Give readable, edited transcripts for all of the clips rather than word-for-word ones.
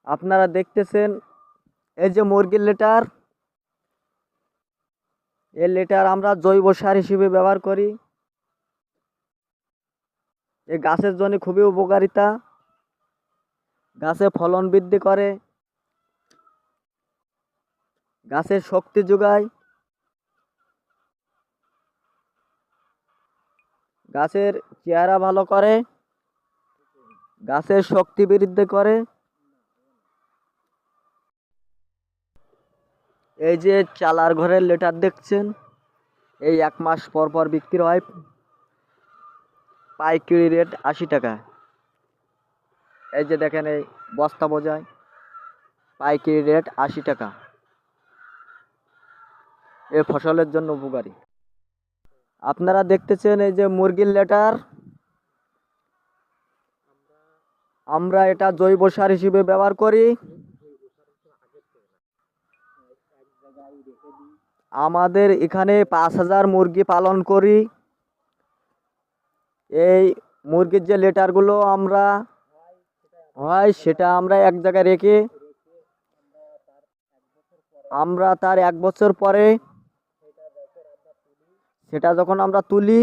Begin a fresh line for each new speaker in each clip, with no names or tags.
আপনারা দেখতেছেন এই যে মুরগির লেটার, এই লেটার আমরা জৈব সার হিসেবে ব্যবহার করি। এই গাছের জন্য খুবই উপকারিতা, গাছে ফলন বৃদ্ধি করে, গাছের শক্তি যোগায়, গাছের চেহারা ভালো করে, গাছের শক্তি বৃদ্ধি করে। এই যে চালার ঘরের লেটার দেখছেন, এই 1 মাস পর পর বিক্রি হয়, পাইকারি রেট 80 টাকা। এই যে দেখেন এই বস্তা বোঝায়, পাইকারি রেট 80 টাকা। এ ফসলের জন্য উপকারী। আপনারা দেখতেছেন এই যে মুরগির লেটার, আমরা এটা জৈব সার হিসেবে ব্যবহার করি। আমাদের এখানে 5,000 মুরগি পালন করি। এই মুরগির যে লেটারগুলো আমরা হয় সেটা আমরা এক জায়গায় রেখে আমরা তার 1 বছর পরে সেটা যখন আমরা তুলি,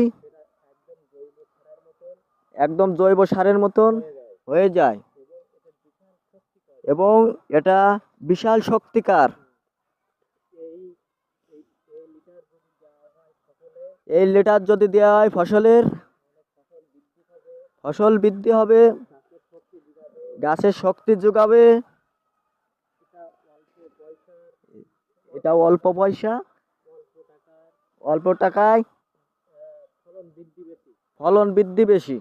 একদম জৈব সারের মতন হয়ে যায় এবং এটা বিশাল শক্তিকার। এই লেটার যদি দেওয়া হয় ফসল বৃদ্ধি হবে, গাছের শক্তি যোগাবে। এটা অল্প পয়সা, অল্প টাকায় ফলন বৃদ্ধি বেশি।